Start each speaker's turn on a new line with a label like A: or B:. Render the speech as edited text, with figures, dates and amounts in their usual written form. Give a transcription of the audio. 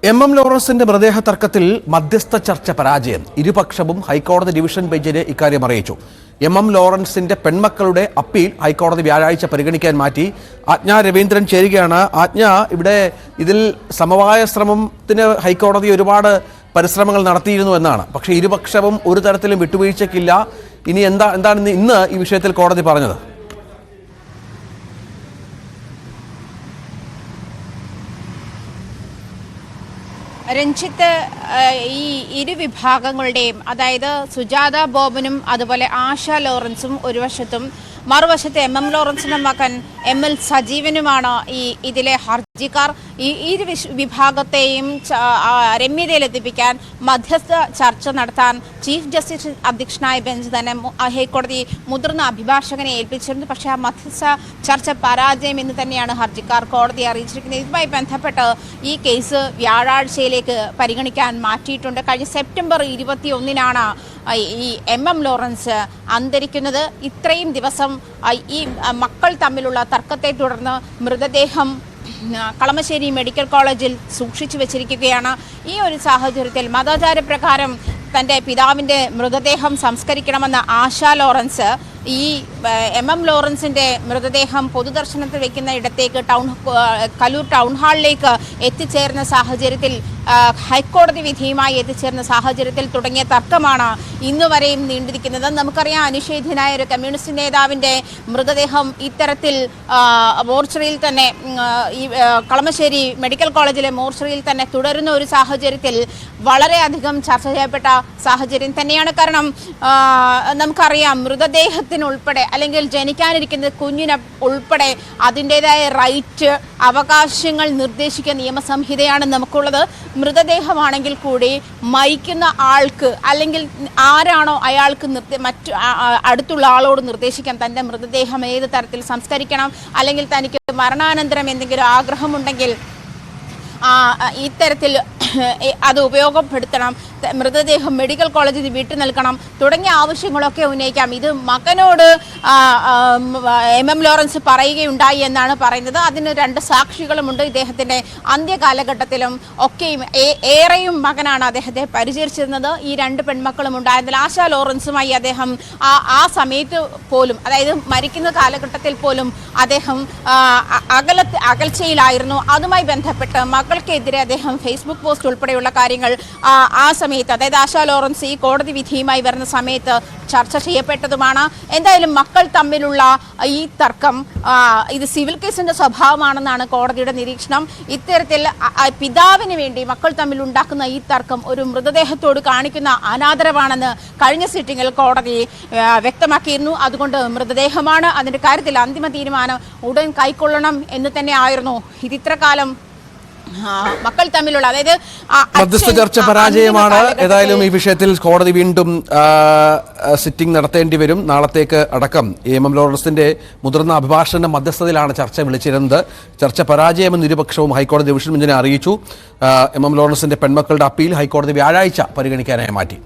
A: M ലോറൻസിന്റെ മൃതദേഹ തർക്കത്തിൽ മധ്യസ്ഥ ചർച്ച പരാജയം. ഇരുപക്ഷവും ഹൈക്കോടതി ഡിവിഷൻ ബെഞ്ചിനെ ഇക്കാര്യം അറിയിച്ചു. എം ലോറൻസിന്റെ പെൺമക്കളുടെ അപ്പീൽ ഹൈക്കോടതി വ്യാഴാഴ്ച പരിഗണിക്കാൻ മാറ്റി. ആജ്ഞ രവീന്ദ്രൻ ചേരുകയാണ്. ആജ്ഞ, ഇവിടെ ഇതിൽ സമവായ ശ്രമത്തിന് ഹൈക്കോടതി ഒരുപാട് പരിശ്രമങ്ങൾ നടത്തിയിരുന്നു എന്നാണ്. പക്ഷേ ഇരുപക്ഷവും ഒരു തരത്തിലും വിട്ടുവീഴ്ചയ്ക്കില്ല. ഇനി എന്താണ് ഇന്ന് ഈ വിഷയത്തിൽ കോടതി പറഞ്ഞത്?
B: രഞ്ജിത്ത്, ഈ ഇരു വിഭാഗങ്ങളുടെയും, അതായത് സുജാത ബോബനും അതുപോലെ ആശ ലോറൻസും ഒരു വശത്തും, മറുവശത്ത് എം ലോറൻസിന്റെ മകൻ ML സജീവനുമാണ് ഇതിലെ ഹർജിക്കാർ. ഈ ഇരു വിഭാഗത്തെയും രമ്യതയിലെത്തിപ്പിക്കാൻ മധ്യസ്ഥ ചർച്ച നടത്താൻ ചീഫ് ജസ്റ്റിസ് അധ്യക്ഷനായ ബെഞ്ച് തന്നെ ഹൈക്കോടതി മുതിർന്ന അഭിഭാഷകനെ ഏൽപ്പിച്ചിരുന്നു. പക്ഷേ ആ മധ്യസ്ഥ ചർച്ച പരാജയം എന്ന് തന്നെയാണ് ഹർജിക്കാർ കോടതിയെ അറിയിച്ചിരിക്കുന്നത്. ഇതുമായി ബന്ധപ്പെട്ട് ഈ കേസ് വ്യാഴാഴ്ചയിലേക്ക് പരിഗണിക്കാൻ മാറ്റിയിട്ടുണ്ട്. കഴിഞ്ഞ സെപ്റ്റംബർ 21-നാണ് ഈ എം ലോറൻസ് അന്തരിക്കുന്നത്. ഇത്രയും ദിവസം ഈ മക്കൾ തമ്മിലുള്ള തർക്കത്തെ തുടർന്ന് മൃതദേഹം കളമശ്ശേരി മെഡിക്കൽ കോളേജിൽ സൂക്ഷിച്ചു വെച്ചിരിക്കുകയാണ്. ഈ ഒരു സാഹചര്യത്തിൽ മതാചാരപ്രകാരം തൻ്റെ പിതാവിൻ്റെ മൃതദേഹം സംസ്കരിക്കണമെന്ന ആശ ലോറൻസ് ഈ എം ലോറൻസിൻ്റെ മൃതദേഹം പൊതുദർശനത്തിൽ വയ്ക്കുന്ന ഇടത്തേക്ക് കലൂർ ടൗൺ ഹാളിലേക്ക് എത്തിച്ചേർന്ന സാഹചര്യത്തിൽ, ഹൈക്കോടതി വിധിയുമായി എത്തിച്ചേർന്ന സാഹചര്യത്തിൽ തുടങ്ങിയ തർക്കമാണ് ഇന്നുവരെയും നീണ്ടിരിക്കുന്നത്. നമുക്കറിയാം, അനിഷേധ്യനായ ഒരു കമ്മ്യൂണിസ്റ്റ് നേതാവിൻ്റെ മൃതദേഹം ഇത്തരത്തിൽ മോർച്ചറിയിൽ തന്നെ, ഈ കളമശ്ശേരി മെഡിക്കൽ കോളേജിലെ മോർച്ചറിയിൽ തന്നെ തുടരുന്ന ഒരു സാഹചര്യത്തിൽ വളരെയധികം ചർച്ച ചെയ്യപ്പെട്ട സാഹചര്യം തന്നെയാണ്. കാരണം നമുക്കറിയാം, മൃതദേഹത്തിനുൾപ്പെടെ അല്ലെങ്കിൽ ജനിക്കാനിരിക്കുന്ന കുഞ്ഞിന് ഉൾപ്പെടെ അതിൻ്റെതായ റൈറ്റ്, അവകാശങ്ങൾ നിർദ്ദേശിക്കുന്ന നിയമസംഹിതയാണ് നമുക്കുള്ളത്. മൃതദേഹമാണെങ്കിൽ കൂടി മരിക്കുന്ന ആൾക്ക് അല്ലെങ്കിൽ ആരാണോ അയാൾക്ക് മറ്റു അടുത്തുള്ള ആളോട് നിർദ്ദേശിക്കാം തൻ്റെ മൃതദേഹം ഏത് തരത്തിൽ സംസ്കരിക്കണം, അല്ലെങ്കിൽ തനിക്ക് മരണാനന്തരം എന്തെങ്കിലും ആഗ്രഹമുണ്ടെങ്കിൽ ഇത്തരത്തിൽ അത് ഉപയോഗപ്പെടുത്തണം, മൃതദേഹം മെഡിക്കൽ കോളേജിൽ വിട്ടു നൽകണം തുടങ്ങിയ ആവശ്യങ്ങളൊക്കെ ഉന്നയിക്കാം. ഇത് മകനോട് എം ലോറൻസ് പറയുകയുണ്ടായി എന്നാണ് പറയുന്നത്. അതിന് 2 സാക്ഷികളുമുണ്ട്. ഇദ്ദേഹത്തിൻ്റെ അന്ത്യകാലഘട്ടത്തിലും ഒക്കെയും ഏറെയും മകനാണ് അദ്ദേഹത്തെ പരിചരിച്ചിരുന്നത്. ഈ 2 പെൺമക്കളും ഉണ്ടായിരുന്നില്ല. ആശ ലോറൻസുമായി അദ്ദേഹം ആ സമയത്ത് പോലും, അതായത് മരിക്കുന്ന കാലഘട്ടത്തിൽ പോലും അദ്ദേഹം അകൽച്ചയിലായിരുന്നു. അതുമായി ബന്ധപ്പെട്ട് മക്കൾക്കെതിരെ അദ്ദേഹം ഫേസ്ബുക്ക് പോസ്റ്റ് ഉൾപ്പെടെയുള്ള കാര്യങ്ങൾ ആ സമയത്ത്, അതായത് ആശ ലോറൻസ് ഈ കോടതി വിധിയുമായി വരുന്ന സമയത്ത് ചർച്ച ചെയ്യപ്പെട്ടതുമാണ്. എന്തായാലും മക്കൾ തമ്മിലുള്ള ഈ തർക്കം ഇത് സിവിൽ കേസിന്റെ സ്വഭാവമാണെന്നാണ് കോടതിയുടെ നിരീക്ഷണം. ഇത്തരത്തിൽ പിതാവിന് വേണ്ടി മക്കൾ തമ്മിൽ ഉണ്ടാക്കുന്ന ഈ തർക്കം ഒരു മൃതദേഹത്തോട് കാണിക്കുന്ന അനാദരവാണെന്ന് കഴിഞ്ഞ സിറ്റിംഗിൽ കോടതി വ്യക്തമാക്കിയിരുന്നു. അതുകൊണ്ട് മൃതദേഹമാണ്, അതിന്റെ കാര്യത്തിൽ അന്തിമ തീരുമാനം ഉടൻ കൈക്കൊള്ളണം എന്ന് തന്നെ ആയിരുന്നു ഇത് ഇത്രകാലം മക്കൾ തമ്മിലുള്ള, അതായത്
A: മധ്യസ്ഥ ചർച്ച പരാജയമാണ്. ഏതായാലും ഈ വിഷയത്തിൽ കോടതി വീണ്ടും സിറ്റിംഗ് നടത്തേണ്ടി വരും. നാളത്തേക്ക് അടക്കം എം ലോറൻസിന്റെ മുതിർന്ന അഭിഭാഷകന്റെ മധ്യസ്ഥതയിലാണ് ചർച്ച വിളിച്ചിരുന്നത്. ചർച്ച പരാജയമെന്ന് ഇരുപക്ഷവും ഹൈക്കോടതി ഡിവിഷൻ ബെഞ്ചിനെ അറിയിച്ചു. എം ലോറൻസിന്റെ പെൺമക്കളുടെ അപ്പീൽ ഹൈക്കോടതി വ്യാഴാഴ്ച പരിഗണിക്കാനായി മാറ്റി.